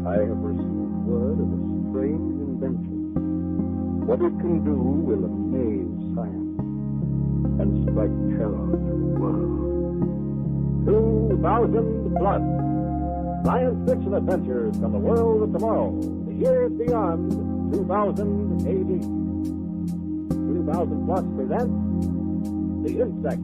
I have received word of a strange invention. What it can do will amaze science and strike terror to the world. 2000 plus. Science fiction adventures from the world of tomorrow. The years beyond 2000 AD. 2000 plus presents The Insect.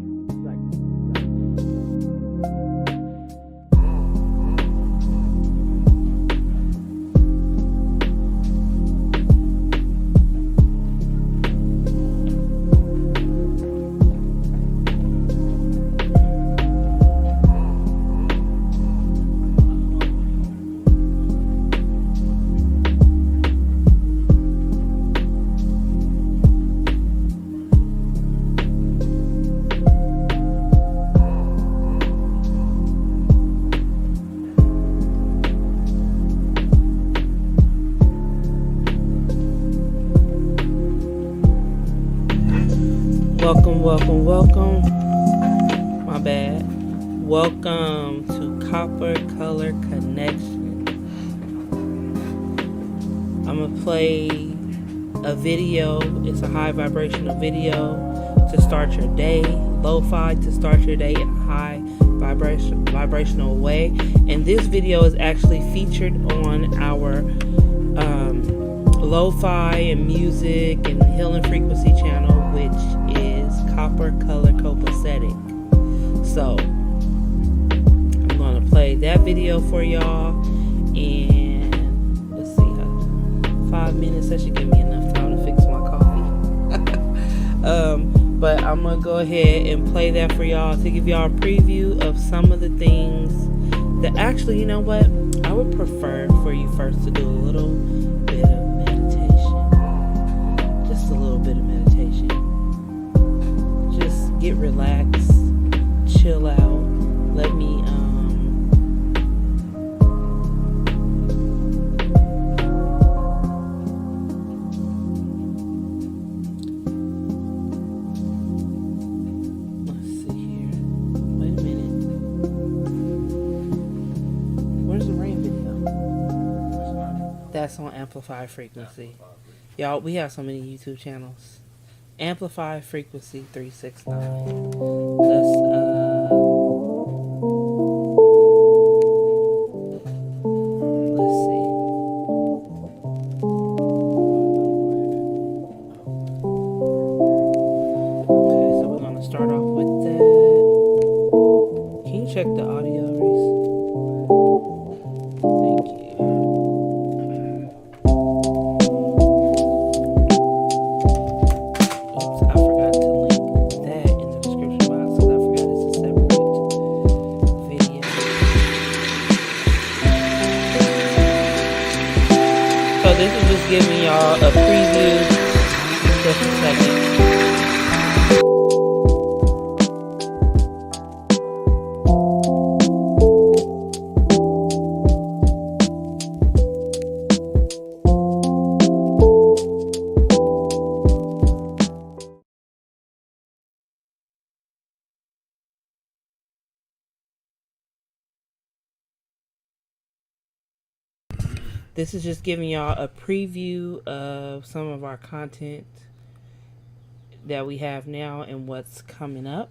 Welcome. My bad. Welcome to Copper Color Connection. I'm going to play a video. It's a high vibrational video to start your day. Lo-fi to start your day in a high vibrational way. And this video is actually featured on our lo-fi and music and healing frequency channel, which is Copper Color Copacetic. So I'm gonna play that video for y'all, and let's see how 5 minutes, that should give me enough time to fix my coffee. But I'm gonna go ahead and play that for y'all to give y'all a preview of some of the things that actually, you know what, I would prefer for you first to do a little bit of just a little bit of meditation. Just get relaxed, chill out. Let me let's see here. Wait a minute. Where's the rain video? That's on Amplify Frequency. Y'all, we have so many YouTube channels. Amplify Frequency 369. Let's see. Okay, so we're gonna start off with that. Can you check the audio, Reese? Thank you. Giving y'all a preview. Just a second. This is just giving y'all a preview of some of our content that we have now and what's coming up.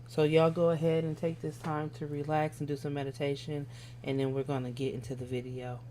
So y'all go ahead and take this time to relax and do some meditation, and then we're going to get into the video.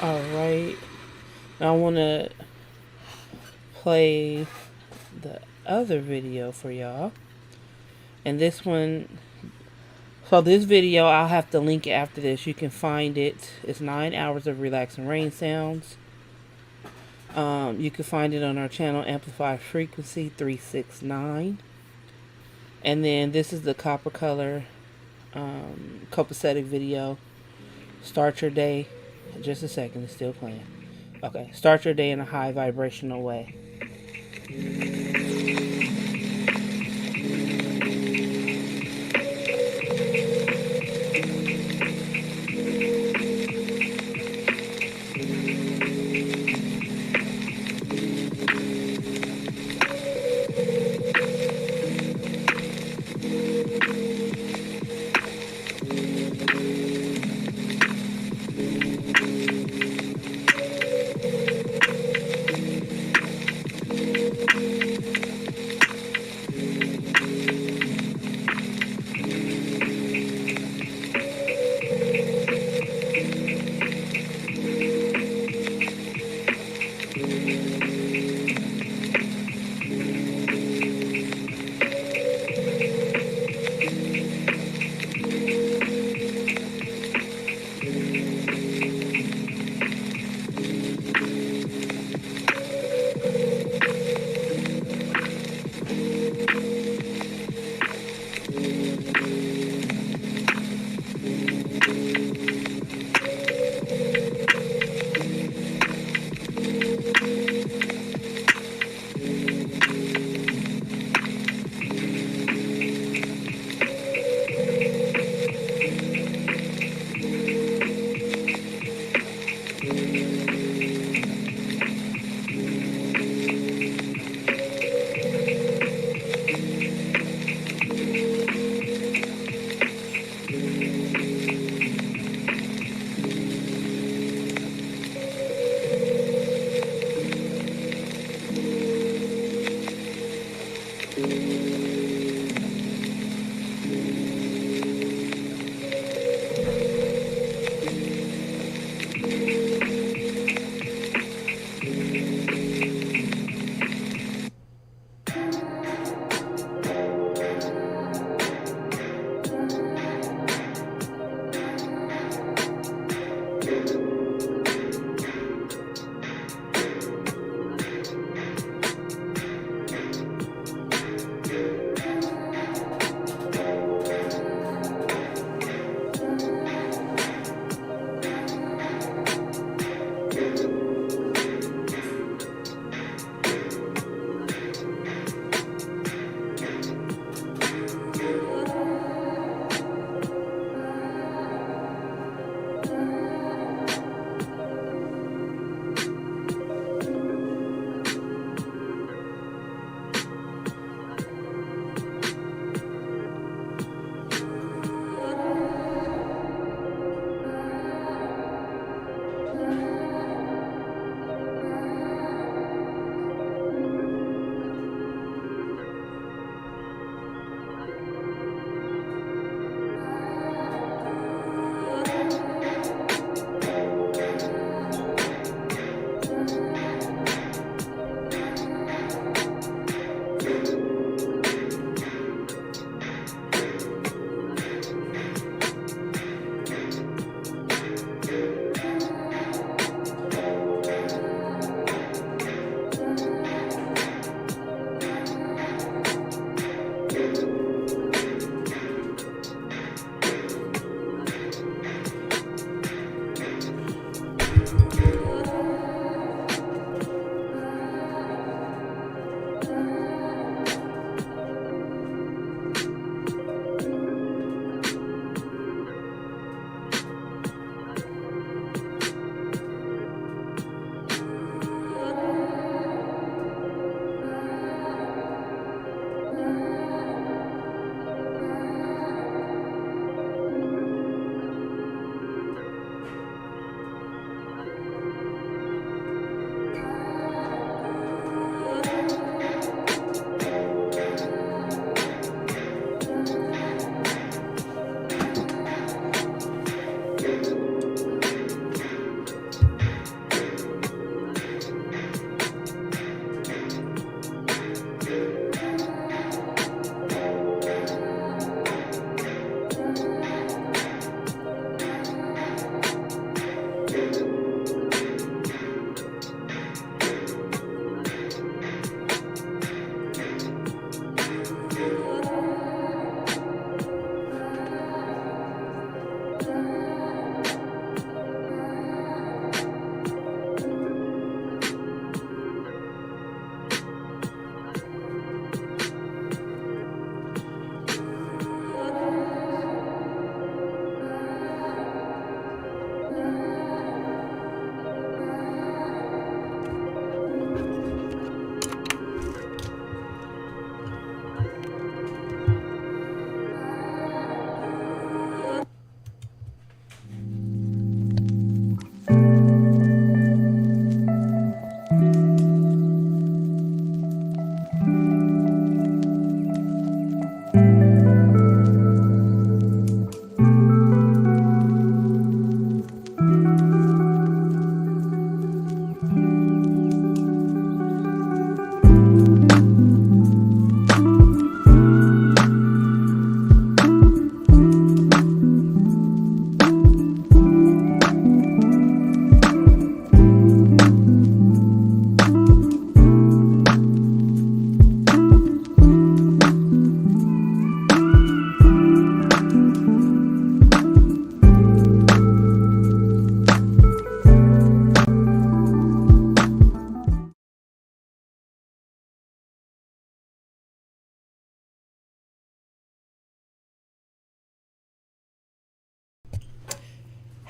Alright, I want to play the other video for y'all. And this one, so this video, I'll have to link it after this. You can find it. It's 9 hours of relaxing rain sounds. You can find it on our channel, Amplify Frequency 369. And then this is the Copper Color Copacetic video. Start your day. Just a second, it's still playing. Okay, start your day in a high vibrational way.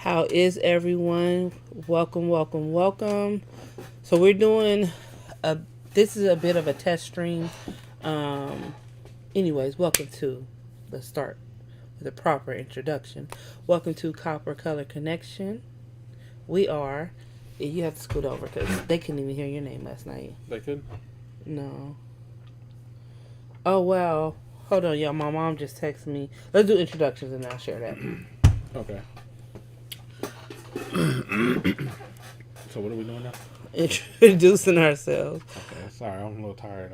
How is everyone? Welcome, welcome, welcome. So we're doing this is a bit of a test stream. Anyways, welcome to, let's start with a proper introduction. Welcome to Copper Color Connection. We are, you have to scoot over because they couldn't even hear your name last night. They could? No. Oh, well, hold on, y'all. My mom just texted me. Let's do introductions and I'll share that. Okay. So what are we doing now? Introducing ourselves. Okay, sorry, I'm a little tired.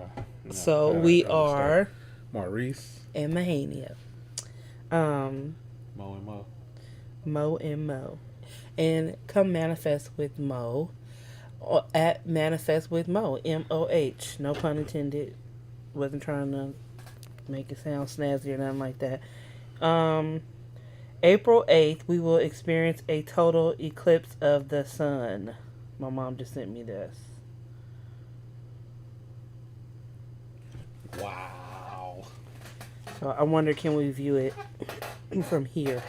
So we are Maurice and Mahania. Mo and Mo. Mo and Mo. And come manifest with Mo at Manifest with Mo, MOH. No pun intended. Wasn't trying to make it sound snazzy or nothing like that. April 8th, we will experience a total eclipse of the sun. My mom just sent me this. Wow. So I wonder, can we view it from here?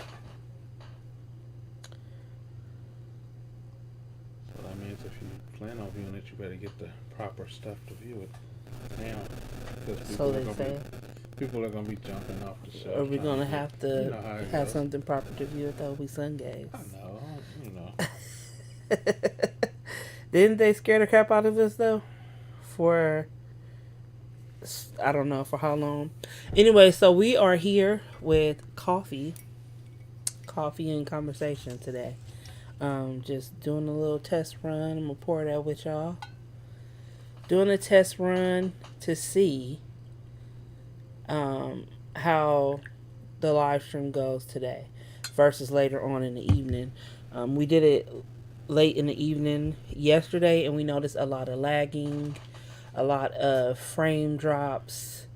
So that means if you plan on viewing it, you better get the proper stuff to view it now. So they say. People are going to be jumping off the shelf. Are we going to have to have goes. something proper to view it? That would be sun gaze. I know, you know. Didn't they scare the crap out of us, though? For, I don't know, for how long. Anyway, so we are here with coffee and conversation today. Just doing a little test run. I'm going to pour that with y'all. Doing a test run to see how the live stream goes today versus later on in the evening. We did it late in the evening yesterday, and we noticed a lot of lagging, a lot of frame drops,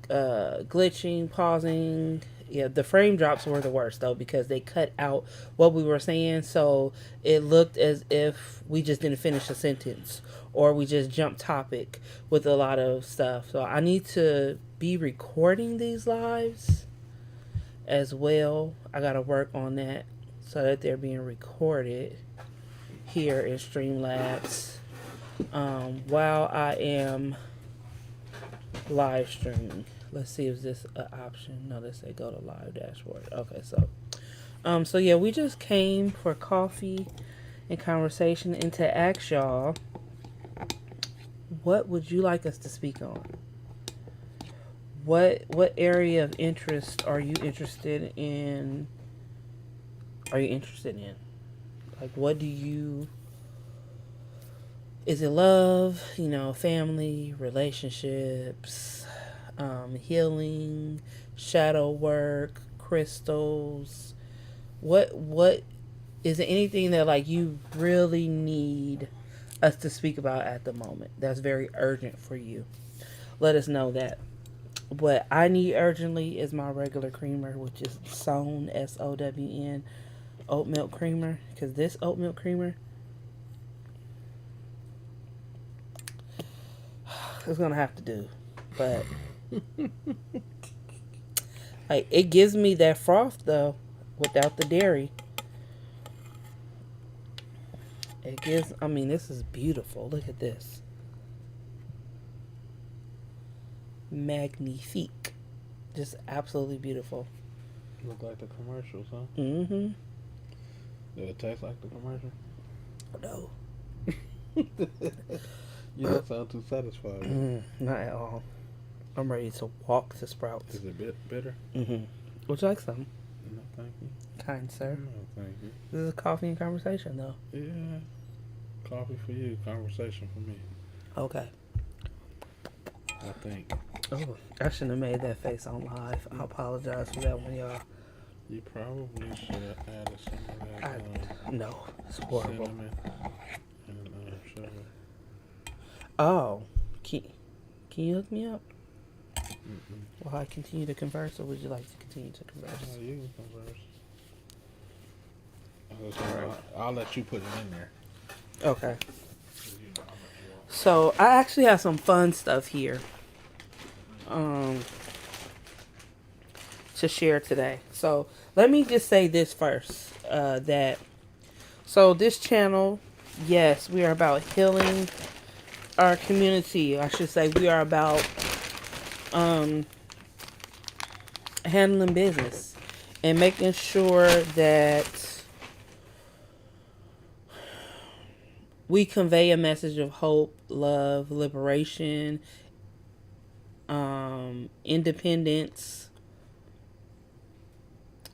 glitching, pausing. Yeah, the frame drops were the worst, though, because they cut out what we were saying, so it looked as if we just didn't finish a sentence, or we just jumped topic with a lot of stuff. So I need to be recording these lives as well. I got to work on that so that they're being recorded here in Streamlabs while I am live streaming. Let's see if this an option. No, they say go to live dashboard. Okay, so yeah, we just came for coffee and conversation and to ask y'all, what would you like us to speak on? What area of interest are you interested in? Like, what do you... Is it love, family, relationships, healing, shadow work, crystals? What is it, anything that, like, you really need us to speak about at the moment that's very urgent for you? Let us know that. What I need urgently is my regular creamer, which is SOWN, SOWN, oat milk creamer. Because this oat milk creamer is going to have to do. But, like, it gives me that froth, though, without the dairy. It gives, this is beautiful. Look at this. Magnifique. Just absolutely beautiful. Look like the commercials, huh? Mm-hmm. Did it taste like the commercial? No. You don't sound too satisfied. Not at all. I'm ready to walk to Sprouts. Is it bitter? Mm-hmm. Would you like some? No, thank you. Kind sir. No, thank you. This is a coffee and conversation, though. Yeah. Coffee for you, conversation for me. Okay. I think. Oh, I shouldn't have made that face on live. I apologize for that one, y'all. You probably should have added some of that. No, it's horrible. Cinnamon and sugar. Oh, can you hook me up? Will I continue to converse, or would you like to continue to converse? Oh, you can converse. I'll let you put it in there. Okay. So I actually have some fun stuff here to share today. So let me just say this first. that. So this channel, yes, we are about healing our community. I should say we are about handling business and making sure that we convey a message of hope, love, liberation, independence,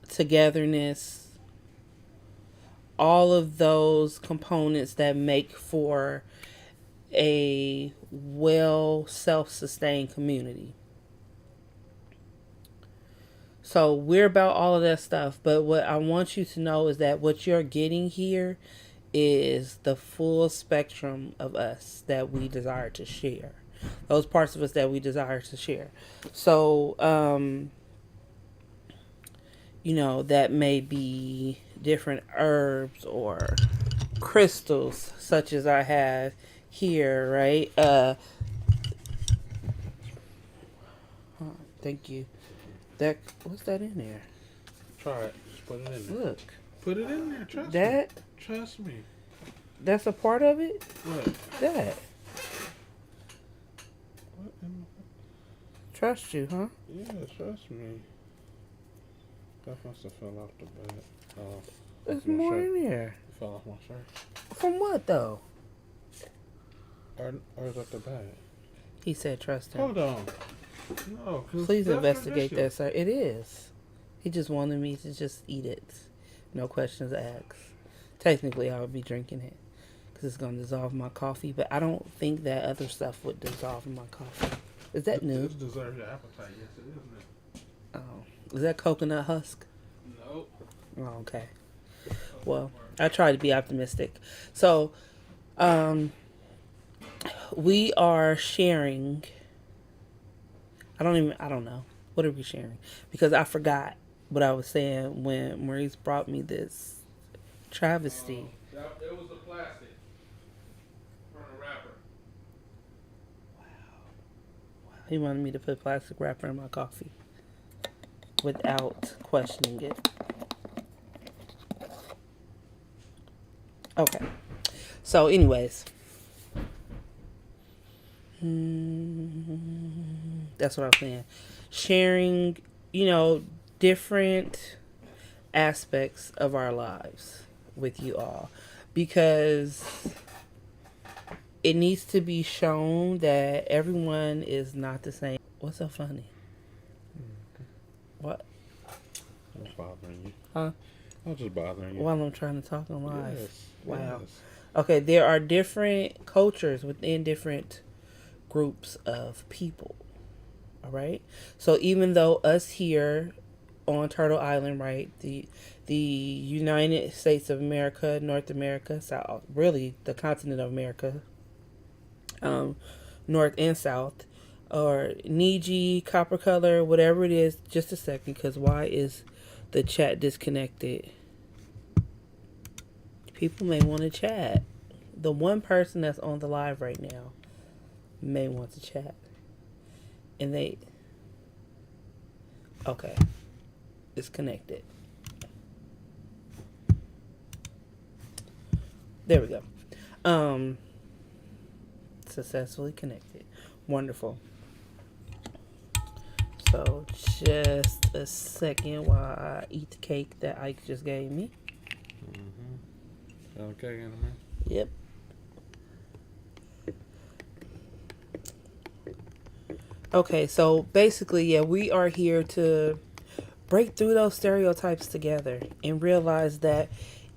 togetherness, all of those components that make for a well self-sustained community. So we're about all of that stuff, but what I want you to know is that what you're getting here is the full spectrum of us that we desire to share. Those parts of us that we desire to share. So, that may be different herbs or crystals, such as I have here, right? Thank you. What's that in there? Try it. Just put it in there. Look. Put it in there. Trust me. That? Trust me. That's a part of it? What? That. What in Trust you, huh? Yeah, trust me. That must have fell off the bed. There's more in here. It fell off my shirt. From what, though? Or is that the bag? He said trust him. Hold on. No, Please investigate that, sir. It is. He just wanted me to just eat it. No questions asked. Technically, I would be drinking it because it's going to dissolve my coffee, but I don't think that other stuff would dissolve in my coffee. Is that new? This deserves your appetite. Yes, it is new. Oh. Is that coconut husk? Nope. Oh, okay. Well, I try to be optimistic. So, we are sharing. I don't know. What are we sharing? Because I forgot what I was saying when Maurice brought me this travesty. It was the plastic from the wrapper. Wow. He wanted me to put plastic wrapper in my coffee without questioning it. Okay. So, anyways. That's what I'm saying. Sharing, different aspects of our lives with you all. Because it needs to be shown that everyone is not the same. What's so funny? What? I was bothering you. Huh? I was just bothering you. While I'm trying to talk on live. Yes. Wow. Yes. Okay, there are different cultures within different groups of people. All right. So even though us here on Turtle Island, right, the United States of America, North America, South, really the continent of America, North and South, or Niji, Copper Color, whatever it is. Just a second, because why is the chat disconnected? People may want to chat. The one person that's on the live right now may want to chat. And okay, it's connected. There we go. Successfully connected. Wonderful. So just a second while I eat the cake that Ike just gave me. Got a cake in there? Yep. Okay, so basically, yeah, we are here to break through those stereotypes together and realize that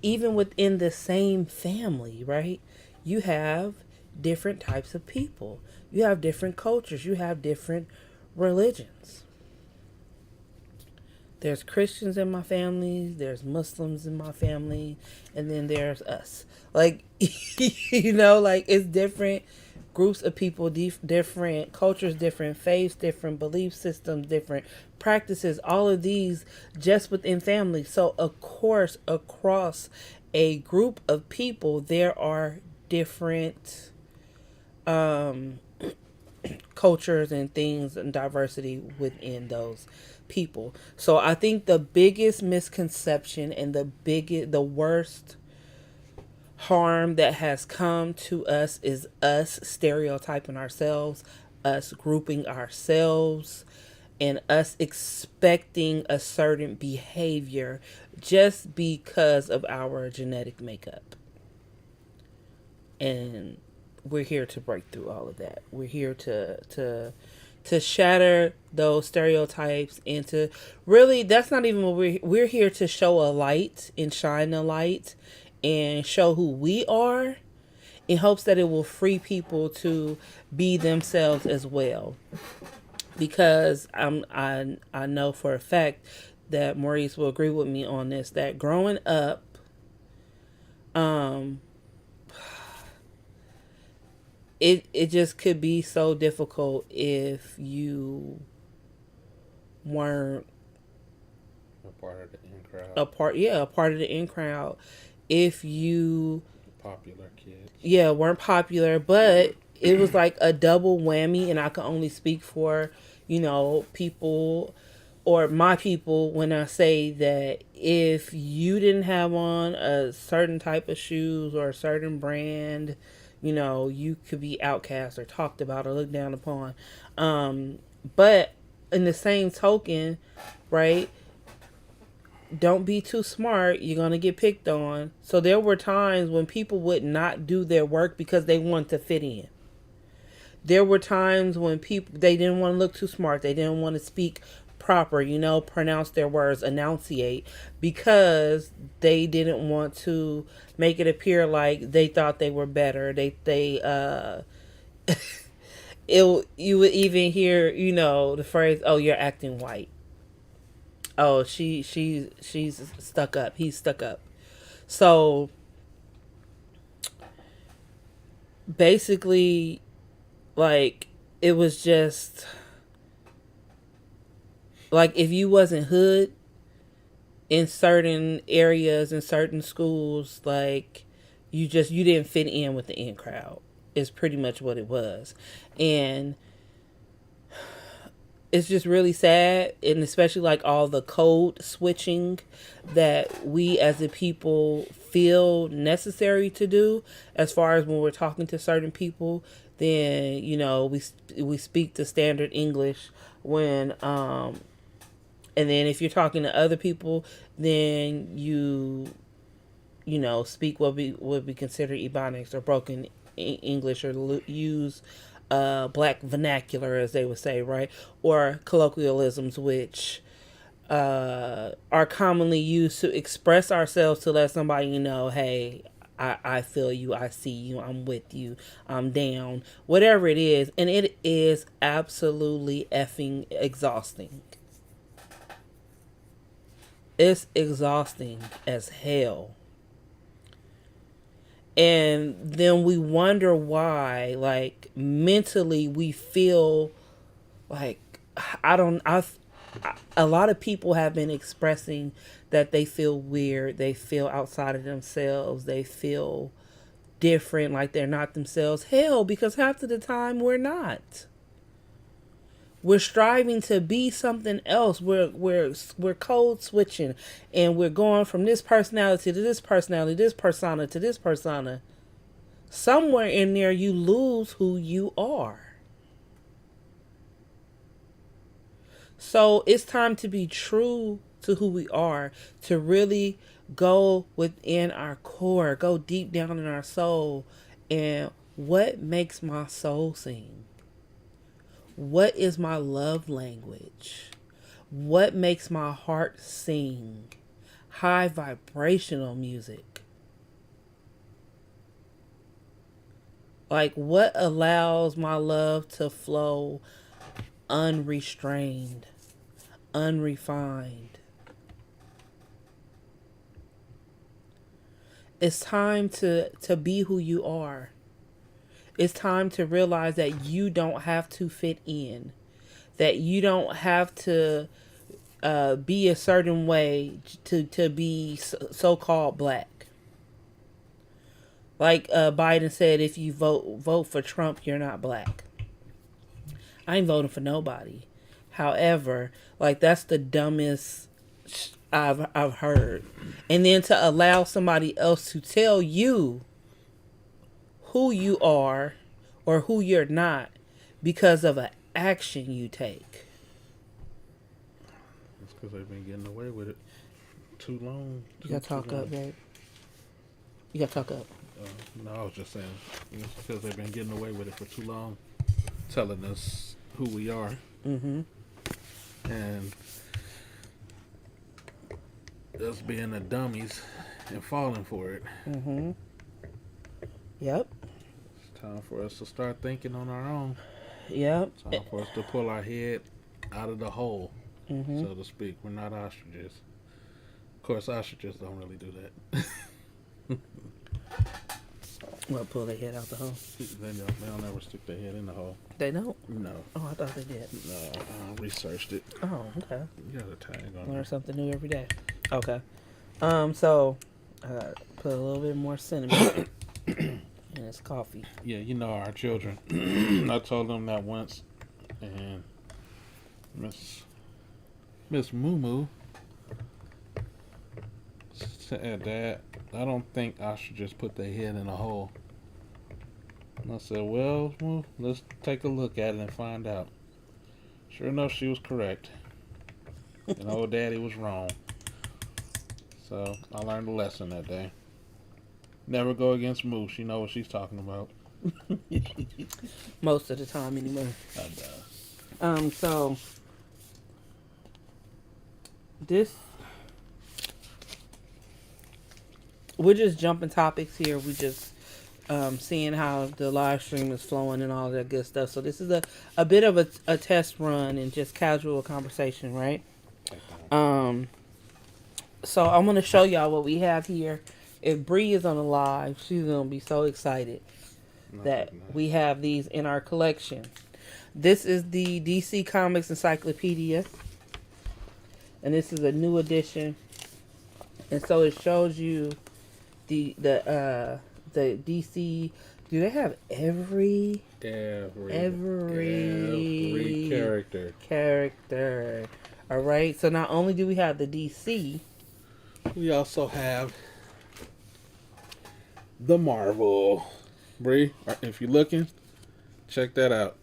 even within the same family, right, you have different types of people. You have different cultures. You have different religions. There's Christians in my family. There's Muslims in my family. And then there's us. Like, it's different groups of people, different cultures, different faiths, different belief systems, different practices, all of these just within family. So, of course, across a group of people, there are different cultures and things and diversity within those people. So I think the biggest misconception and the worst harm that has come to us is us stereotyping ourselves, us grouping ourselves, and us expecting a certain behavior just because of our genetic makeup. And we're here to break through all of that. We're here to shatter those stereotypes and to really, that's not even what we're here to show a light and shine a light and show who we are in hopes that it will free people to be themselves as well. Because I know for a fact that Maurice will agree with me on this, that growing up, it just could be so difficult if you weren't A part of the in crowd. a part of the in crowd. If you Popular kids. weren't popular, but it was like a double whammy, and I can only speak for, people or my people when I say that if you didn't have on a certain type of shoes or a certain brand, you could be outcast or talked about or looked down upon. But in the same token, right, don't be too smart, you're going to get picked on. So there were times when people would not do their work because they wanted to fit in. There were times when they didn't want to look too smart, they didn't want to speak proper, pronounce their words, enunciate, because they didn't want to make it appear like they thought they were better. You would even hear, the phrase, "Oh, you're acting white." Oh, she's stuck up. He's stuck up. So basically, like, it was just like if you wasn't hood in certain areas in certain schools, like you didn't fit in with the in crowd. Is pretty much what it was. And it's just really sad, and especially like all the code switching that we as a people feel necessary to do, as far as when we're talking to certain people, then we speak the standard English when and then if you're talking to other people, then you speak what would be considered Ebonics or broken English, or use black vernacular, as they would say, right? Or colloquialisms, which are commonly used to express ourselves to let somebody know, hey, I feel you, I see you, I'm with you, I'm down, whatever it is. And it is absolutely effing exhausting. It's exhausting as hell. And then we wonder why, like, mentally we feel like, a lot of people have been expressing that they feel weird, they feel outside of themselves, they feel different, like they're not themselves. Hell, because half of the time we're not. We're striving to be something else. We're code switching, and we're going from this personality to this personality, this persona to this persona. Somewhere in there, you lose who you are. So it's time to be true to who we are, to really go within our core, go deep down in our soul, and what makes my soul sing? What is my love language? What makes my heart sing? High vibrational music. Like, what allows my love to flow unrestrained, unrefined? It's time to be who you are. It's time to realize that you don't have to fit in, that you don't have to be a certain way to be so-called black. Like Biden said, if you vote for Trump, you're not black. I ain't voting for nobody. However, like that's the dumbest I've heard. And then to allow somebody else to tell you who you are or who you're not because of an action you take. That's because they've been getting away with it too long. You gotta talk up, babe. You gotta talk up. No, I was just saying, it's because they've been getting away with it for too long, telling us who we are. Mm-hmm. And us being the dummies and falling for it. Mm-hmm. Yep. It's time for us to start thinking on our own. Yep. It's time for us to pull our head out of the hole, Mm-hmm. so to speak. We're not ostriches. Of course, ostriches don't really do that. Well, pull their head out the hole. They don't ever stick their head in the hole. They don't? No. Oh, I thought they did. No, I researched it. Oh, okay. You got a tag on Learn there. something new every day. Okay. So I gotta put a little bit more cinnamon in this coffee. Yeah, you know our children. I told them that once, and Miss Moo Moo said that I don't think I should just put their head in a hole. And I said, well, let's take a look at it and find out. Sure enough, she was correct. And old daddy was wrong. So I learned a lesson that day. Never go against Moo. She knows what she's talking about. Most of the time, anyway. I know. So this, we're just jumping topics here. We just seeing how the live stream is flowing and all that good stuff. So this is a bit of a test run and just casual conversation, right? So I'm gonna show y'all what we have here. If Bree is on the live, she's gonna be so excited that we have these in our collection. This is the DC Comics Encyclopedia, and this is a new edition. And so it shows you the DC. Do they have every character? All right. So not only do we have the DC, we also have the Marvel. Bree, if you're looking, check that out.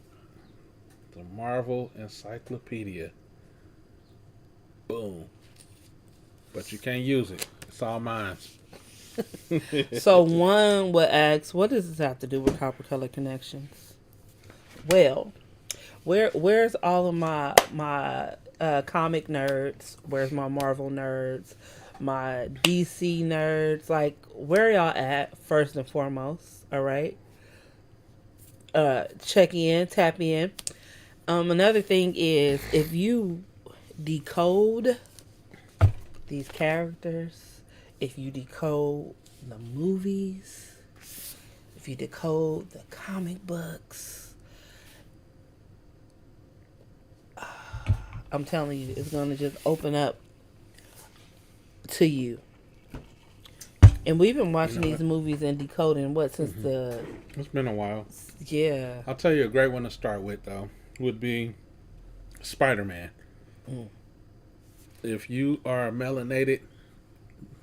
The Marvel Encyclopedia. Boom. But you can't use it. It's all mine. So one would ask, what does this have to do with Copper Color Connections? Well, where's all of my comic nerds? Where's my Marvel nerds? My DC nerds? Like, where y'all at, first and foremost? All right. Check in, tap in. Another thing is, if you decode these characters, if you decode the movies, if you decode the comic books, I'm telling you, it's going to just open up to you. And we've been watching these movies and decoding since the... It's been a while. Yeah. I'll tell you a great one to start with, though, would be Spider-Man. If you are melanated,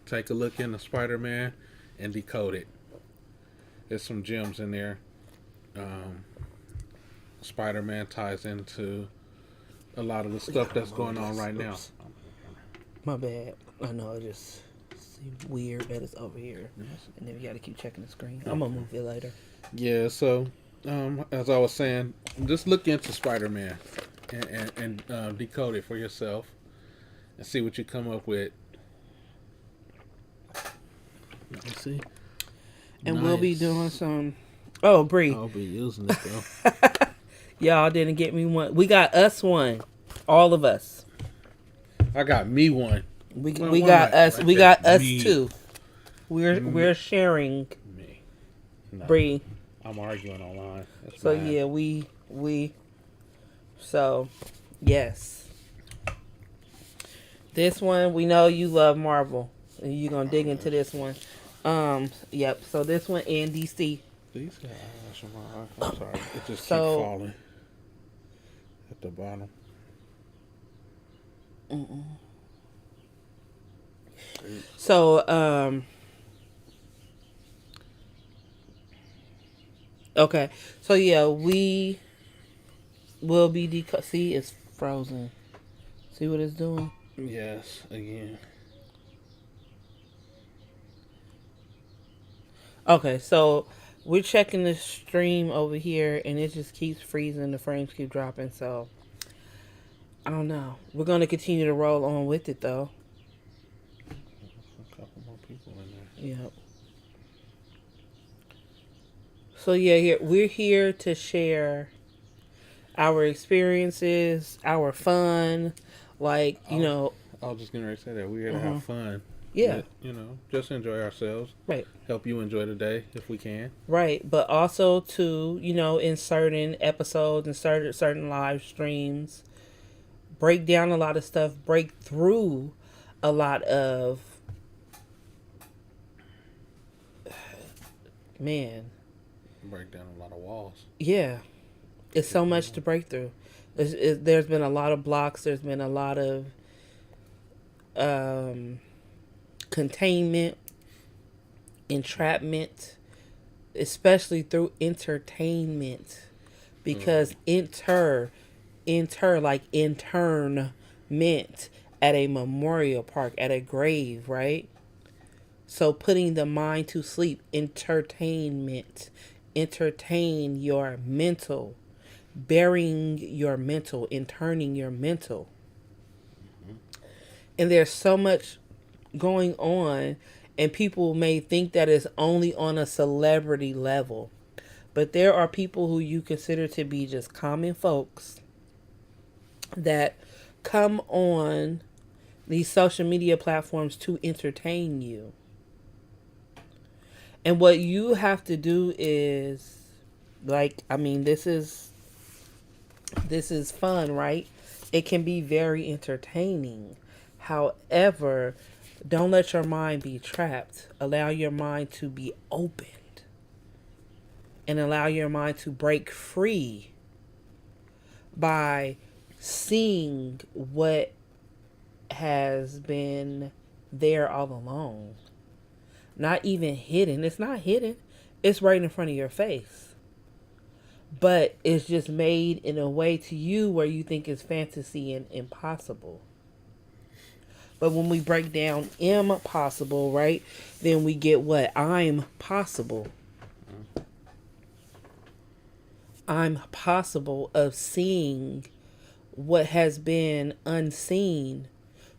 take a look into Spider-Man and decode it. There's some gems in there. Spider-Man ties into a lot of the stuff that's going on right now. My bad. I know, it just seems weird that it's over here. And then we got to keep checking the screen. I'm going to move it later. Yeah, so, as I was saying, just look into Spider-Man and decode it for yourself and see what you come up with. Let me see. And we'll be doing some... Oh, Bree. I'll be using it, though. Y'all didn't get me one. We got us one. All of us. I got me one. We got us. Right, we got us me. Too. We're sharing. Me. No, Bree. I'm arguing online. That's so mine. Yeah, we. So, yes. This one, we know you love Marvel. And you're gonna dig into this one. Yep. So this one and DC. These guys, I'm sorry. It just keeps falling. at the bottom. So, okay. So yeah, we will be see, it's frozen. See what it's doing? Yes, again. Okay, so we're checking the stream over here, and it just keeps freezing. The frames keep dropping. So I don't know. We're gonna continue to roll on with it, though. A couple more people in there. Yep. So yeah, we're here to share our experiences, our fun, like I was just getting ready to say that we're here to have fun. Yeah. Just enjoy ourselves. Right. Help you enjoy the day if we can. Right, but also to in certain episodes and certain live streams, break down a lot of stuff, break through a lot of Break down a lot of walls. Yeah, it's so much to break through. There's been a lot of blocks. There's been a lot of containment, entrapment, especially through entertainment, because like internment at a memorial park, at a grave, right? So putting the mind to sleep, entertainment, entertain your mental, burying your mental, interning your mental. And there's so much going on, and people may think that it's only on a celebrity level. But there are people who you consider to be just common folks that come on these social media platforms to entertain you. And what you have to do is, this is fun, right? It can be very entertaining. However, don't let your mind be trapped. Allow your mind to be opened. And allow your mind to break free by seeing what has been there all along. Not even hidden. It's not hidden. It's right in front of your face. But it's just made in a way to you where you think it's fantasy and impossible. But when we break down impossible, right, then we get what? I'm possible. I'm possible of seeing what has been unseen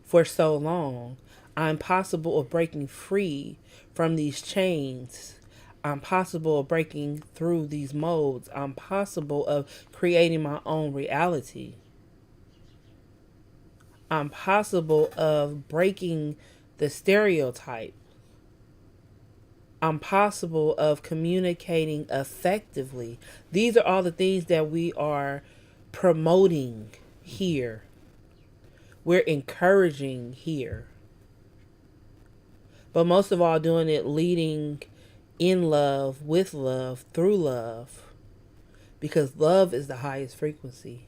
for so long. I'm possible of breaking free from these chains. I'm possible of breaking through these molds. I'm possible of creating my own reality. I'm possible of breaking the stereotype. I'm possible of communicating effectively. These are all the things that we are promoting here. We're encouraging here. But most of all, doing it leading in love, with love, through love. Because love is the highest frequency.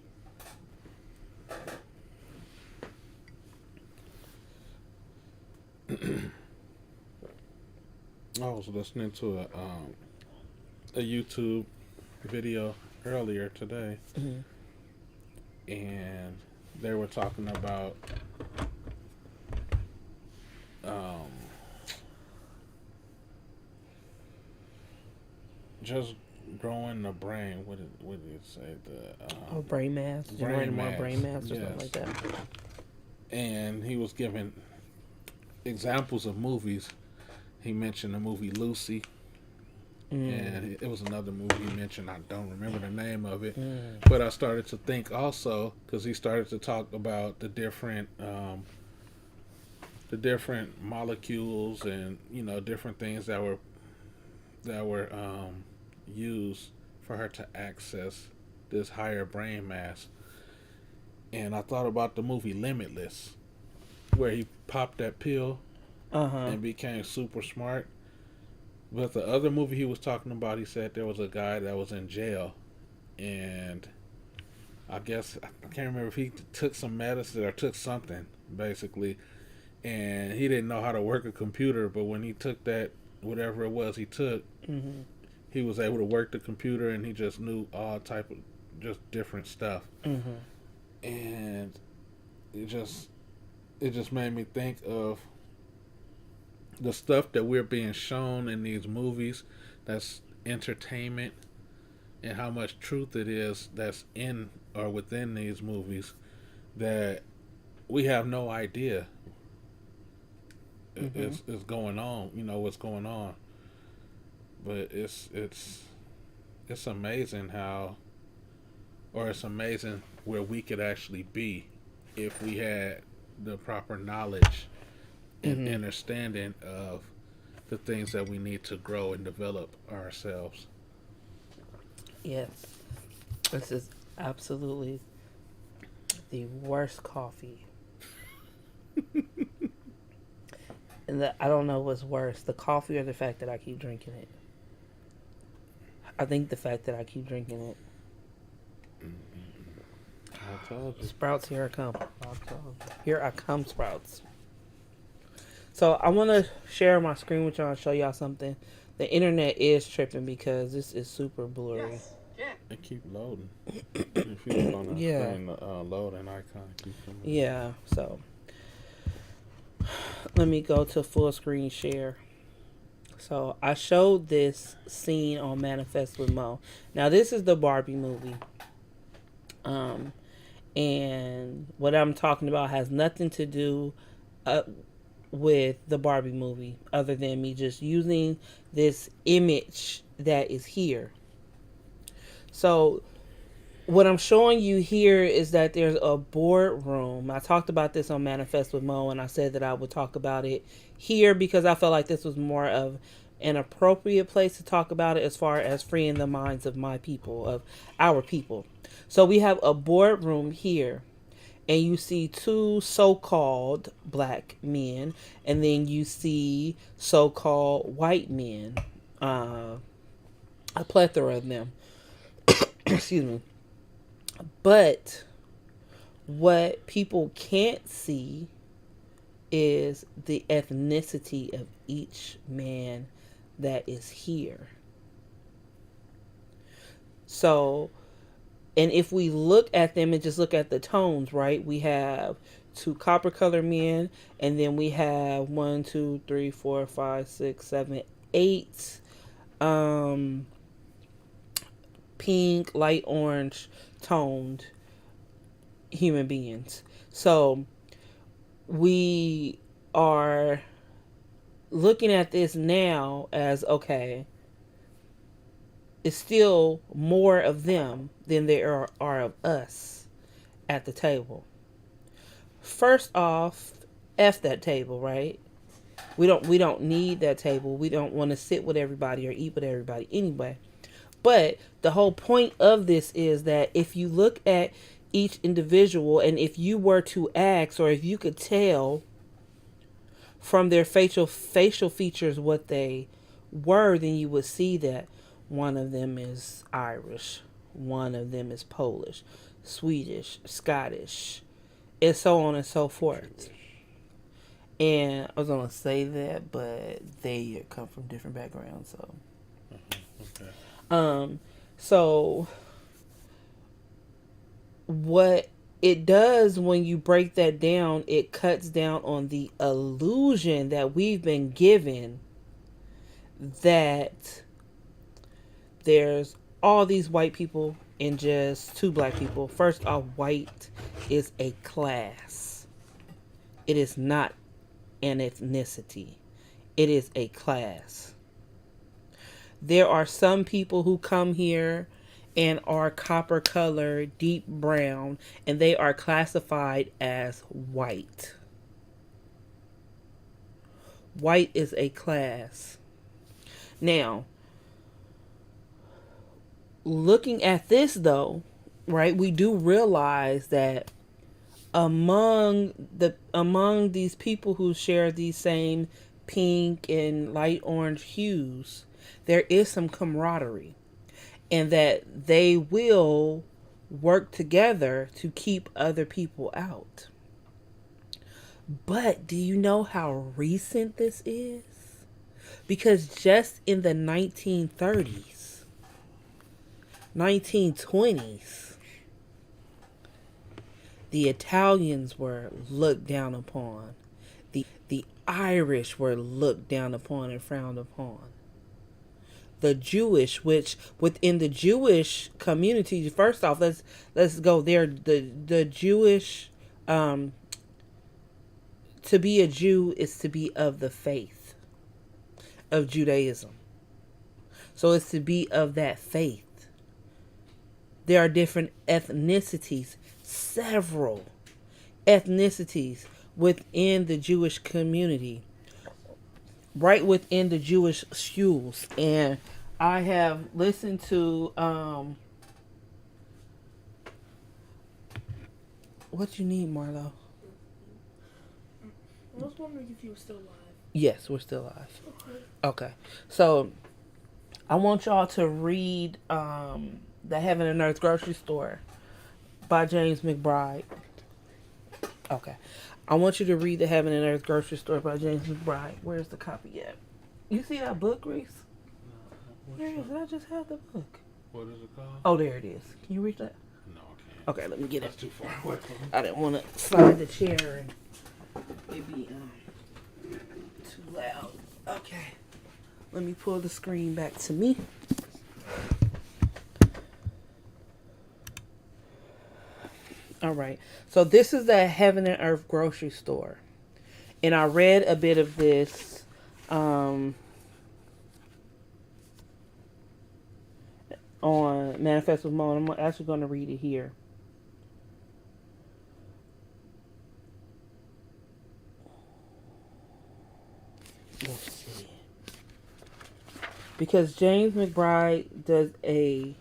I was listening to a YouTube video earlier today, and they were talking about just growing the brain. What did it say? Brain mass. Generating more brain mass or something like that. And he was giving examples of movies. He mentioned the movie Lucy. And it was another movie he mentioned. I don't remember the name of it. But I started to think also, because he started to talk about the different molecules and different things that were used for her to access this higher brain mass. And I thought about the movie Limitless, where he popped that pill and became super smart. But the other movie he was talking about, he said there was a guy that was in jail, and I guess I can't remember if he took some medicine or took something basically, and he didn't know how to work a computer. But when he took that whatever it was he took, Mm-hmm. he was able to work the computer, and he just knew all type of just different stuff. Mm-hmm. And it just made me think of the stuff that we're being shown in these movies. That's entertainment, and how much truth it is that's in or within these movies that we have no idea Mm-hmm. is going on. What's going on, but it's amazing how, or it's amazing where we could actually be if we had the proper knowledge and Mm-hmm. understanding of the things that we need to grow and develop ourselves. Yes. This is absolutely the worst coffee. And I don't know what's worse, the coffee or the fact that I keep drinking it. I think the fact that I keep drinking it. I told you. Sprouts, here I come. I told you. Here I come, Sprouts. So I want to share my screen with y'all and show y'all something. The internet is tripping because this is super blurry. It keep loading. If you look on the Yeah. screen, the loading icon keeps coming. Yeah, so let me go to full screen share. So I showed this scene on Manifest with Mo. Now this is the Barbie movie. And what I'm talking about has nothing to do with the Barbie movie other than me just using this image that is here. So what I'm showing you here is that there's a boardroom. I talked about this on Manifest with Mo, and I said that I would talk about it here because I felt like this was more of an appropriate place to talk about it as far as freeing the minds of my people, of our people. So we have a boardroom here, and you see two so-called black men, and then you see so-called white men, a plethora of them. Excuse me. But what people can't see is the ethnicity of each man that is here. So, and if we look at them and just look at the tones, right? We have two copper color men, and then we have 1, 2, 3, 4, 5, 6, 7, 8 pink, light orange toned human beings. So we are looking at this now as okay, it's still more of them than there are of us at the table. First off, F that table, right? We don't need that table. We don't want to sit with everybody or eat with everybody anyway. But the whole point of this is that if you look at each individual, and if you were to ask, or if you could tell from their facial features what they were, then you would see that one of them is Irish, one of them is Polish, Swedish, Scottish, and so on and so forth. And I was gonna say that, but they come from different backgrounds, so. Okay. So what it does when you break that down, it cuts down on the illusion that we've been given that there's all these white people and just two black people. First off, white is a class. It is not an ethnicity. It is a class. There are some people who come here and are copper color, deep brown, and they are classified as white. White is a class. Now, looking at this though, right, we do realize that among these people who share these same pink and light orange hues, there is some camaraderie, and that they will work together to keep other people out. But do you know how recent this is? Because just in the 1930s, 1920s, the Italians were looked down upon. The Irish were looked down upon and frowned upon. The Jewish, which within the Jewish community, first off, let's go there. The Jewish, to be a Jew is to be of the faith of Judaism. So it's to be of that faith. There are different ethnicities, several ethnicities within the Jewish community, right within the Jewish schools. And I have listened to what you need, Marlo? I was wondering if you were still alive. Yes, we're still alive. Okay. So I want y'all to read The Heaven and Earth Grocery Store by James McBride. Okay. I want you to read The Heaven and Earth Grocery Store by James McBride. Where's the copy at? You see that book, Reese? Where is it? I just have the book. What is it called? Oh, there it is. Can you reach that? No, I can't. Okay, let me get That's it. too far away from me. I didn't want to slide the chair and it be too loud. Okay. Let me pull the screen back to me. All right. So this is the Heaven and Earth Grocery Store. And I read a bit of this on Manifest with Mo. I'm actually going to read it here. Let's see. Because James McBride does a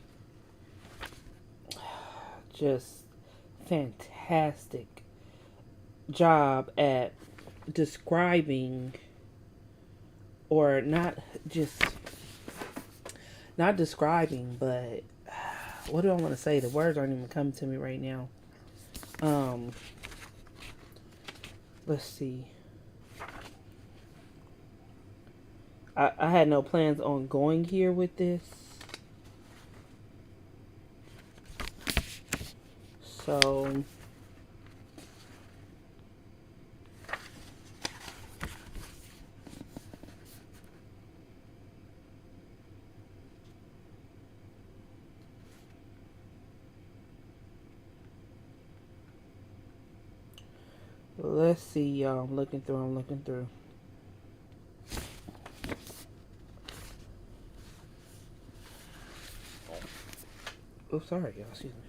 just fantastic job at describing, or not describing, but what do I want to say? The words aren't even coming to me right now. Let's see. I had no plans on going here with this. So let's see, y'all. I'm looking through. Oh, sorry, y'all. Excuse me.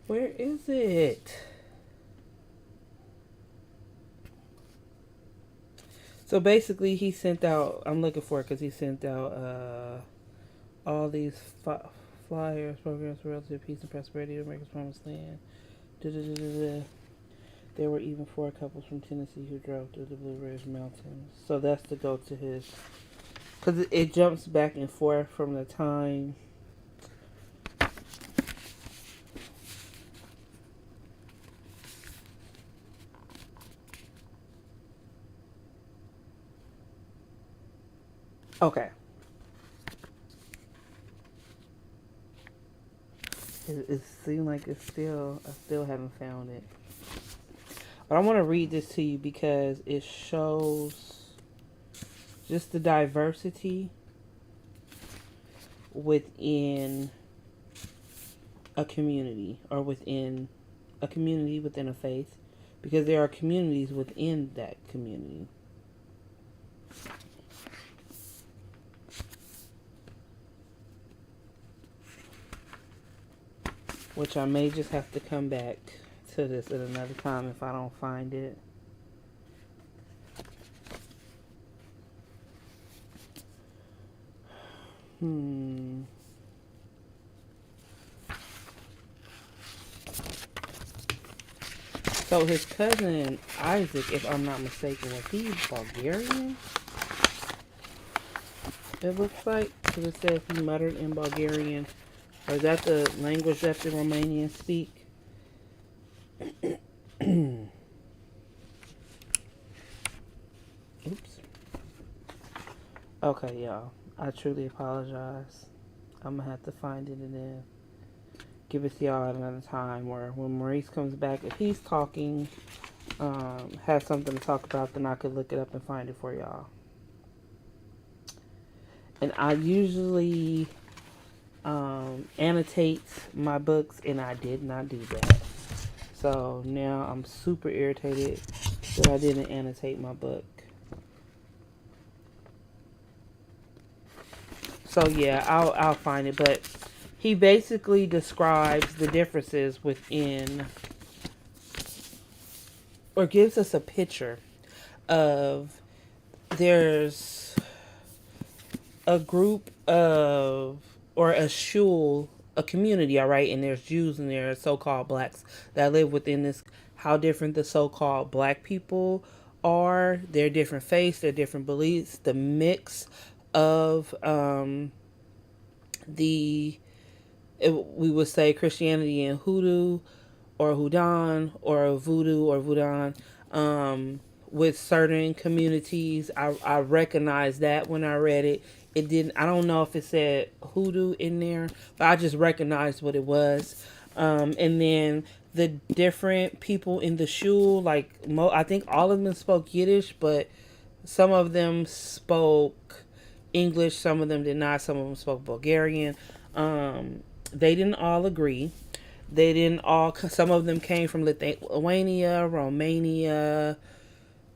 Where is it? So basically, he sent out. I'm looking for it because he sent out all these flyers, programs for relative peace and prosperity, America's Promised Land. There were even 4 couples from Tennessee who drove through the Blue Ridge Mountains. So that's to go to his. Because it jumps back and forth from the time. Okay. It seems like I still haven't found it. But I want to read this to you because it shows just the diversity within a community, or within a community within a faith, because there are communities within that community. Which I may just have to come back to this at another time if I don't find it. So his cousin Isaac, if I'm not mistaken, was he Bulgarian? It looks like. because it says he muttered in Bulgarian. Or is that the language that the Romanians speak? Oops. Okay, y'all. I truly apologize. I'm going to have to find it and then give it to y'all at another time, where when Maurice comes back, if he's talking, has something to talk about, then I could look it up and find it for y'all. And I usually annotate my books, and I did not do that. So now I'm super irritated that I didn't annotate my book. So yeah, I'll find it, but he basically describes the differences within, or gives us a picture of, there's a group of, or a shul, a community, all right, and there's Jews and there are so-called blacks that live within this. How different the so-called black people are, their different faiths, their different beliefs, the mix of we would say Christianity and hoodoo or houdon or voodoo or voodoo with certain communities. I recognized that when I read it. It didn't, I don't know if it said hoodoo in there, but I just recognized what it was. And then the different people in the shul, like I think all of them spoke Yiddish, but some of them spoke English, some of them did not, some of them spoke Bulgarian. They didn't all agree. They didn't all, some of them came from Lithuania, Romania,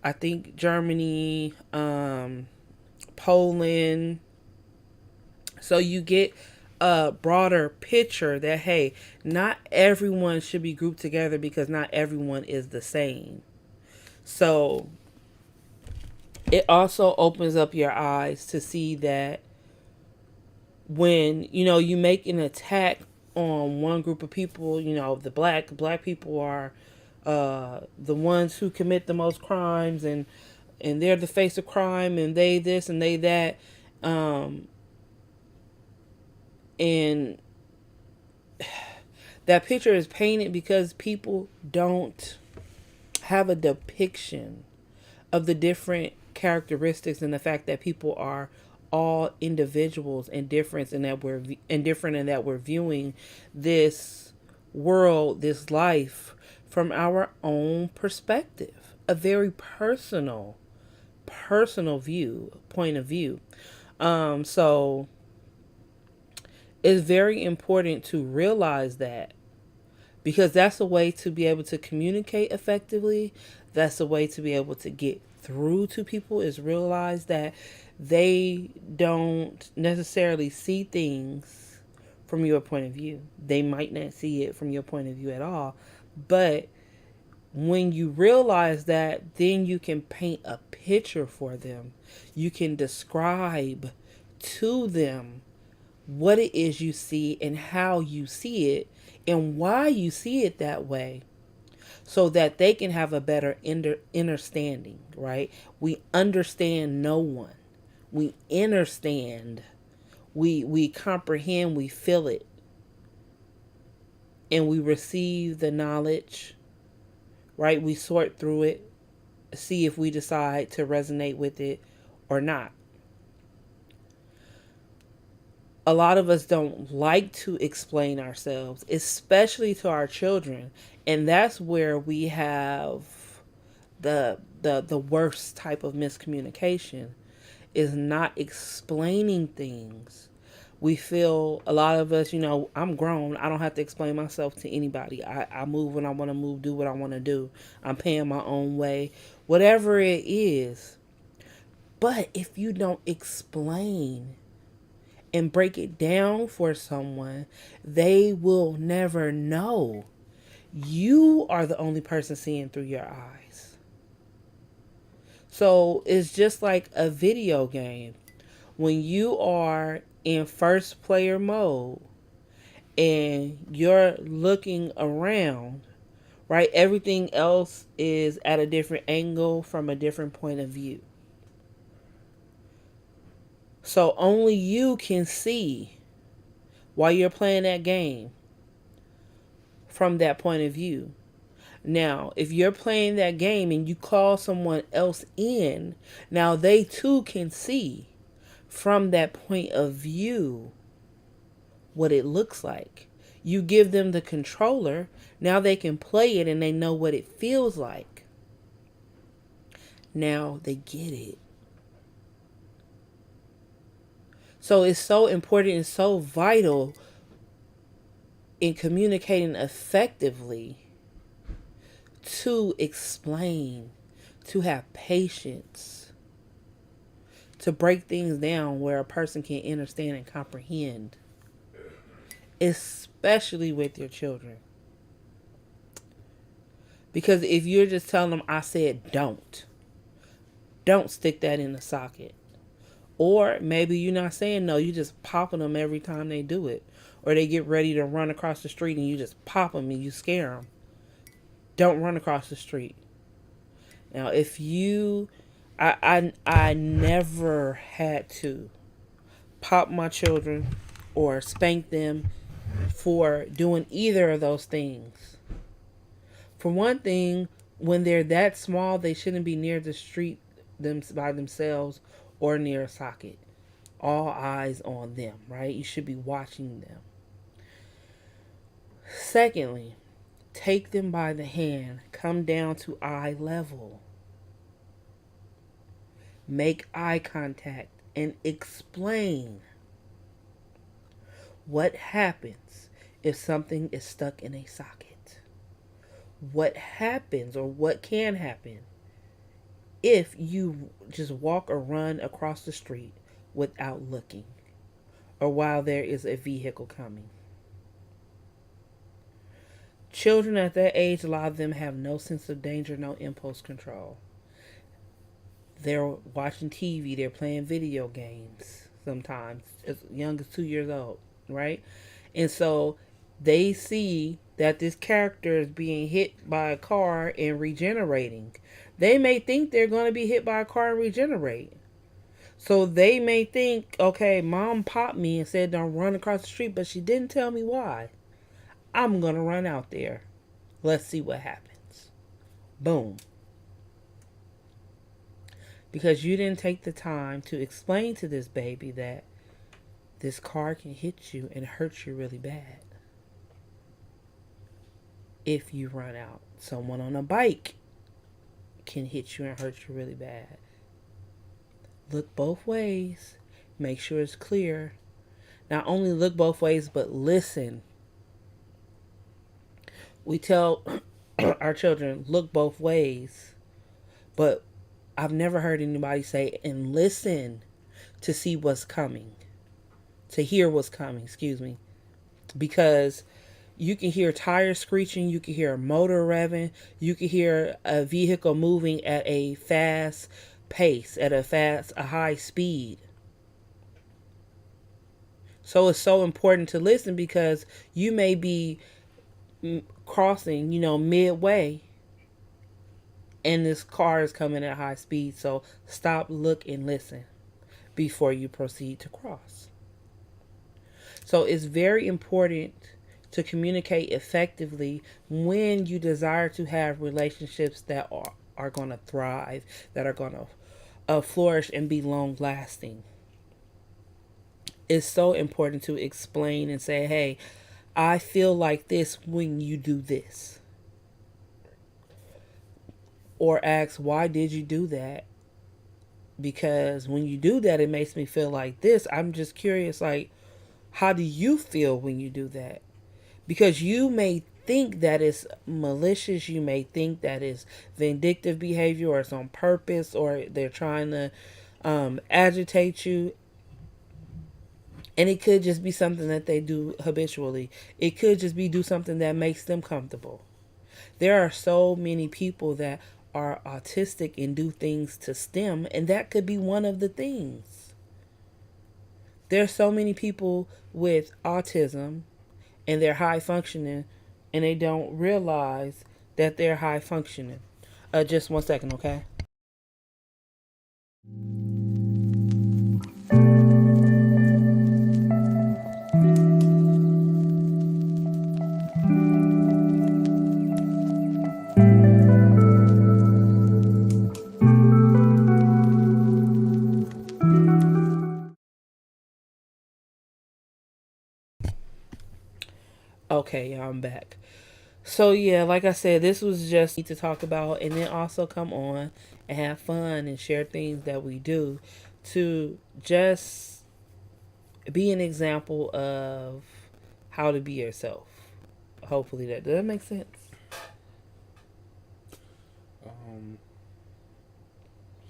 I think Germany, Poland. So you get a broader picture that, hey, not everyone should be grouped together because not everyone is the same. So it also opens up your eyes to see that when, you make an attack on one group of people, the black people are the ones who commit the most crimes, and they're the face of crime, and they this and they that. And that picture is painted because people don't have a depiction of the different characteristics and the fact that people are all individuals and different, and that we're viewing this world, this life, from our own perspective, a very personal point of view. So it's very important to realize that, because that's a way to be able to communicate effectively. That's a way to be able to get through to people, is realize that they don't necessarily see things from your point of view. They might not see it from your point of view at all. But when you realize that, then you can paint a picture for them. You can describe to them what it is you see and how you see it and why you see it that way, so that they can have a better understanding, right? We understand no one. We understand. We comprehend, we feel it. And we receive the knowledge, right? We sort through it, see if we decide to resonate with it or not. A lot of us don't like to explain ourselves, especially to our children. And that's where we have the worst type of miscommunication, is not explaining things. We feel, a lot of us, I'm grown. I don't have to explain myself to anybody. I move when I want to move, do what I want to do. I'm paying my own way, whatever it is. But if you don't explain and break it down for someone, they will never know. You are the only person seeing through your eyes. So it's just like a video game. When you are in first player mode and you're looking around, right? Everything else is at a different angle from a different point of view. So only you can see while you're playing that game from that point of view. Now, if you're playing that game and you call someone else in, now they too can see from that point of view what it looks like. You give them the controller, now they can play it and they know what it feels like. Now they get it. So it's so important and so vital in communicating effectively to explain, to have patience, to break things down where a person can understand and comprehend, especially with your children. Because if you're just telling them, I said don't stick that in the socket. Or maybe you're not saying no, you just popping them every time they do it. Or they get ready to run across the street and you just pop them and you scare them. Don't run across the street. Now, if you, I never had to pop my children or spank them for doing either of those things. For one thing, when they're that small, they shouldn't be near the street by themselves or near a socket. All eyes on them, right? You should be watching them. Secondly, take them by the hand. Come down to eye level. Make eye contact and explain what happens if something is stuck in a socket. What happens or what can happen if you just walk or run across the street without looking, or while there is a vehicle coming. Children at that age, a lot of them have no sense of danger, no impulse control. They're watching TV, they're playing video games sometimes, as young as 2 years old, right? And so they see that this character is being hit by a car and regenerating. They may think they're going to be hit by a car and regenerate. So they may think, okay, mom popped me and said don't run across the street, but she didn't tell me why. I'm going to run out there. Let's see what happens. Boom. Because you didn't take the time to explain to this baby that this car can hit you and hurt you really bad if you run out. Someone on a bike can hit you and hurt you really bad. Look both ways. Make sure it's clear. Not only look both ways, but listen. We tell our children, look both ways. But I've never heard anybody say, and listen to see what's coming. To hear what's coming, excuse me. Because you can hear tires screeching, you can hear a motor revving, you can hear a vehicle moving at a fast pace, at a high speed. So it's so important to listen because you may be crossing, midway, and this car is coming at high speed. So stop, look, and listen before you proceed to cross. So it's very important to communicate effectively when you desire to have relationships that are going to thrive, that are going to flourish and be long lasting. It's so important to explain and say, hey, I feel like this when you do this. Or ask, why did you do that? Because when you do that, it makes me feel like this. I'm just curious, like, how do you feel when you do that? Because you may think that it's malicious, you may think that it's vindictive behavior, or it's on purpose, or they're trying to agitate you. And it could just be something that they do habitually. It could just be do something that makes them comfortable. There are so many people that are autistic and do things to STEM, and that could be one of the things. There's so many people with autism and they're high functioning and they don't realize that they're high functioning. Just 1 second, okay? Okay, yeah, I'm back. So yeah, like I said, this was just to talk about, and then also come on and have fun and share things that we do to just be an example of how to be yourself. Hopefully that does that make sense. Um,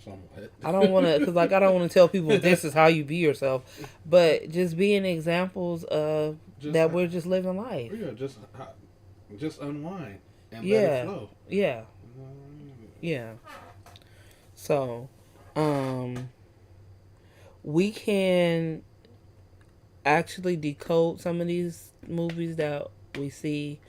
somewhat. I don't want to, cause like I don't want to tell people this is how you be yourself, but just being examples of Just that how- we're just living life. Yeah, just unwind and let Yeah, it flow. yeah, yeah. So, we can actually decode some of these movies that we see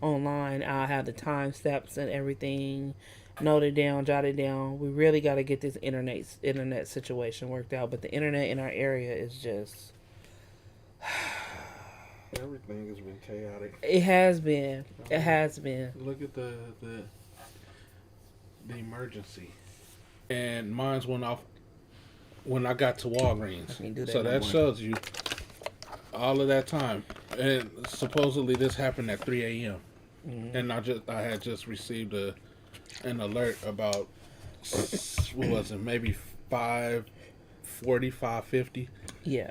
online. I'll have the time steps and everything. Note it down, jot it down. We really got to get this internet situation worked out. But the internet in our area is just Everything has been chaotic. it has been. It has been. Look at the emergency, and mine's went off when I got to Walgreens. I can't do that So no that more. shows you all of that time. And supposedly this happened at 3 a.m. Mhm. And I had just received an alert about what was it, maybe 5:40, 5:50. Yeah.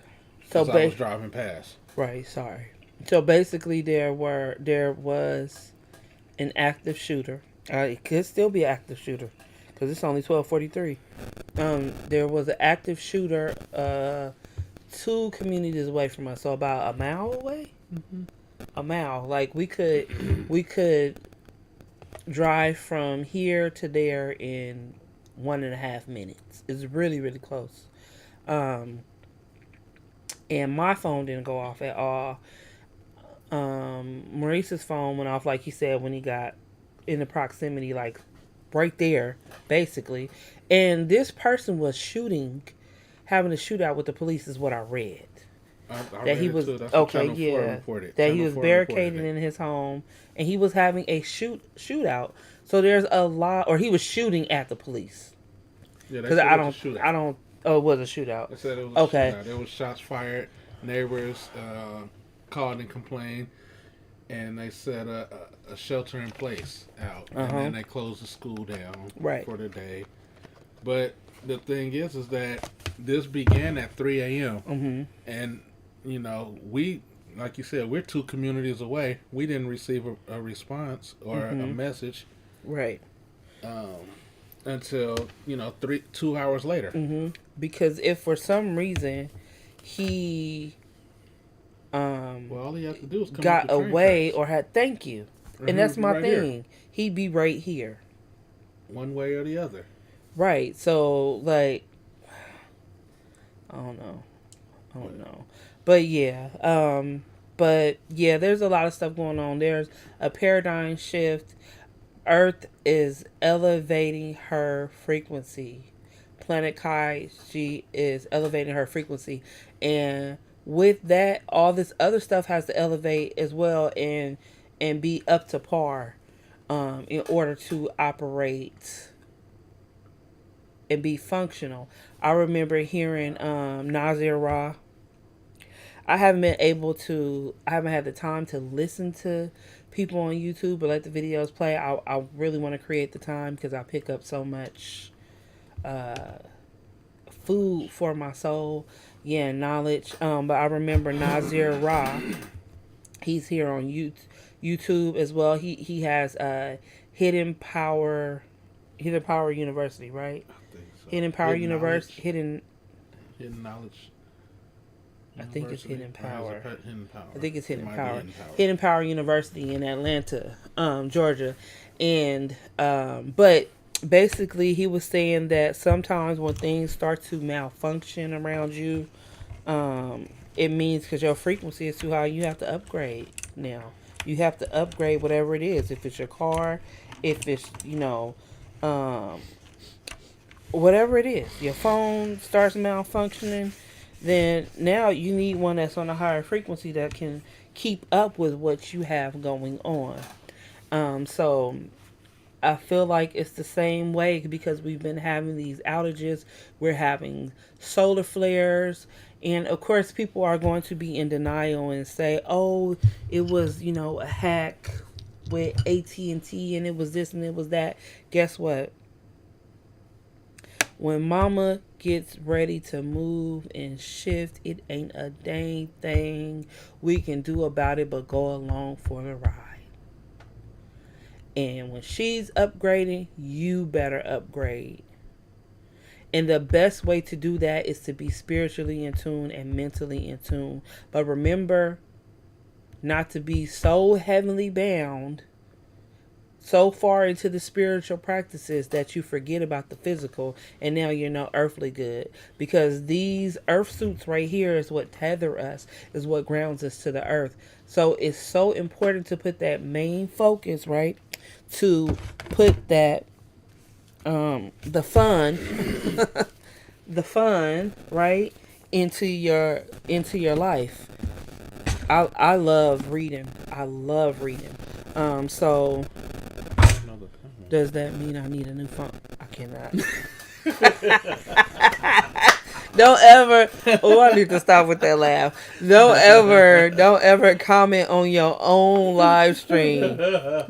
So Because I was driving past. right. Sorry. So basically, there was an active shooter. It could still be an active shooter because it's only 12:43. There was an active shooter 2 communities away from us, so about a mile away. Mm-hmm. A mile. Like we could drive from here to there in 1.5 minutes. It's really really close. And my phone didn't go off at all. Maurice's phone went off, like he said, when he got in the proximity, like right there, basically. And this person was having a shootout with the police, is what I read. I That read he it was too. That's what okay, Channel 4 yeah. reported. That he Channel was 4 barricaded reported in his home, and he was having a shootout. So there's a lot, or he was shooting at the police. Yeah, Because I don't. Oh, it was a shootout. They said it was a Okay. shootout. There was shots fired. Neighbors called and complained, and they set a shelter in place out, and then they closed the school down for the day. But the thing is that this began at 3 a.m. Mm-hmm. And you know, we, like you said, we're 2 communities away. We didn't receive a response or a message, Right. Until 2 hours later. Mm-hmm. Because if for some reason he Well, all he had to do was come got up the train away tracks. or had thank you, and that's my Right thing. here. He'd be right here. One way or the other. Right. So like, I don't know. But yeah, there's a lot of stuff going on. There's a paradigm shift. Earth is elevating her frequency. Planet Kai, she is elevating her frequency, and with that, all this other stuff has to elevate as well and be up to par, in order to operate and be functional. I remember hearing Nazir Ra. I haven't had the time to listen to people on YouTube, but let the videos play. I really want to create the time because I pick up so much food for my soul, knowledge. But I remember Nazir Ra. He's here on YouTube as well. He has Hidden Power University, right? I think so. Hidden Power University. Hidden Knowledge. I think it's Hidden Power. Hidden Power. I think it's Hidden It might be Power. Hidden Power. Hidden Power University in Atlanta, Georgia. And but basically he was saying that sometimes when things start to malfunction around you, it means because your frequency is too high, you have to upgrade now. You have to upgrade whatever it is. If it's your car, if it's, whatever it is, your phone starts malfunctioning, then now you need one that's on a higher frequency that can keep up with what you have going on. So I feel like it's the same way because we've been having these outages. We're having solar flares. And of course, people are going to be in denial and say, "Oh, it was, a hack with AT&T and it was this and it was that." Guess what? When mama gets ready to move and shift, it ain't a dang thing we can do about it but go along for the ride. And when she's upgrading, you better upgrade. And the best way to do that is to be spiritually in tune and mentally in tune. But remember not to be so heavenly bound, so far into the spiritual practices that you forget about the physical and now you're no earthly good. Because these earth suits right here is what tether us, is what grounds us to the earth. So it's so important to put that main focus, right? To put that the fun the fun, right, into your life. I love reading. I love reading. So does that mean I need a new phone? I cannot. Don't ever. Oh, I need to stop with that laugh. Don't ever comment on your own live stream.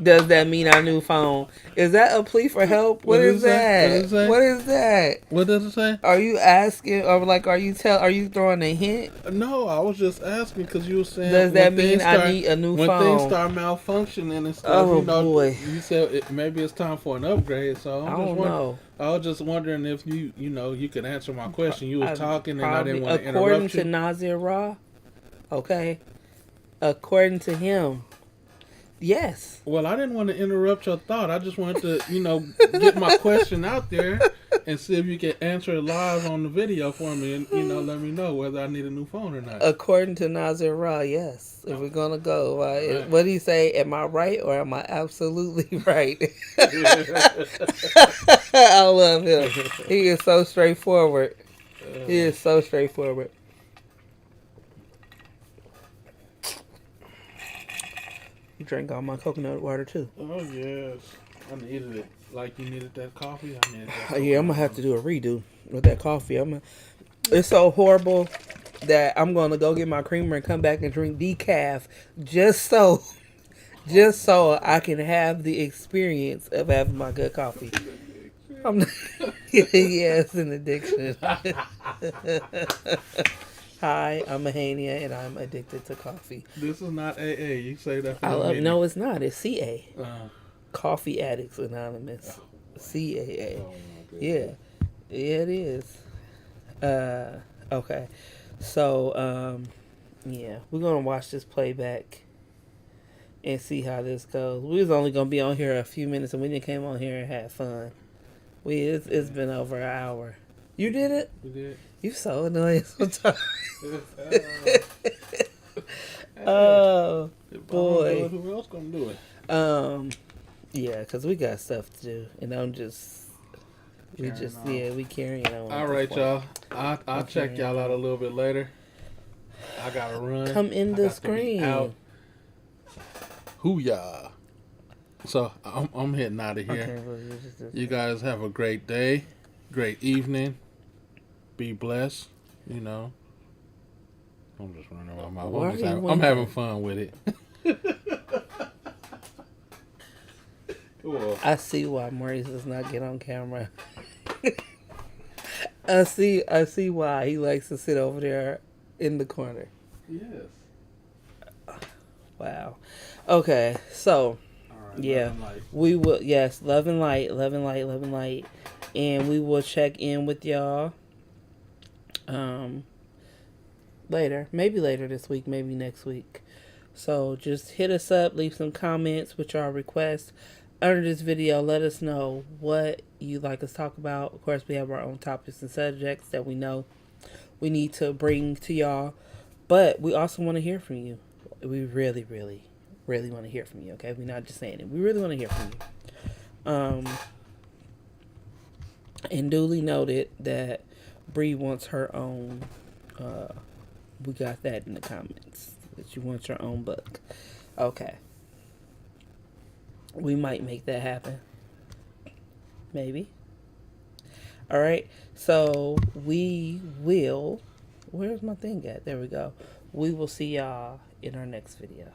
Does that mean our new phone? Is that a plea for help? What is that? What is that? What does it say? Are you asking, or like, are you throwing a hint? No, I was just asking because you were saying. Does that mean I need a new phone? When things start malfunctioning and stuff, boy. You said maybe it's time for an upgrade. So I don't know. I was just wondering if you could answer my question. You was talking and I didn't want to according interrupt you. to Nazir Ra, okay. According to him, yes. Well, I didn't want to interrupt your thought. I just wanted to, get my question out there and see if you could answer it live on the video for me and, let me know whether I need a new phone or not. According to Nazir Ra, yes. If we're going to go, right. What do you say? Am I right or am I absolutely right? I love him. He is so straightforward. He is so straightforward. You drank all my coconut water too. Oh yes, I needed it. Like you needed that coffee. I needed that. Yeah, I'm gonna have to do a redo with that coffee. It's so horrible that I'm gonna go get my creamer and come back and drink decaf just so I can have the experience of having my good coffee. Yeah, it's an addiction. Hi, I'm Mahania, and I'm addicted to coffee. This is not AA. You say that. No, it's not. It's CA. Coffee Addicts Anonymous. CAA. Yeah, it is. Okay. So, yeah, we're gonna watch this playback and see how this goes. We was only gonna be on here a few minutes, and we didn't came on here and had fun. It's been over an hour. You did it? We did. You so annoying sometimes. Oh boy. Who else gonna do it? Yeah, because we got stuff to do, and we carrying on. All right, y'all. I'll check y'all out a little bit later. I gotta run. Come in the screen. Hoo-yah. So I'm heading out of here. Okay, you guys have a great day, great evening. Be blessed. I'm just running around my world. I'm having fun with it. I see why Maurice does not get on camera. I see why he likes to sit over there in the corner. Yes. Wow. Okay, so yeah, we will. Yes, love and light, love and light, love and light, and we will check in with y'all. Maybe later this week, maybe next week. So just hit us up, leave some comments with your requests under this video. Let us know what you'd like us to talk about. Of course, we have our own topics and subjects that we know we need to bring to y'all, but we also want to hear from you. We really, really, really want to hear from you. Okay, we're not just saying it. We really want to hear from you. And duly noted that Bree wants her own. We got that in the comments that she wants her own book. Okay, we might make that happen. Maybe. All right. So we will. Where's my thing at? There we go. We will see y'all in our next video.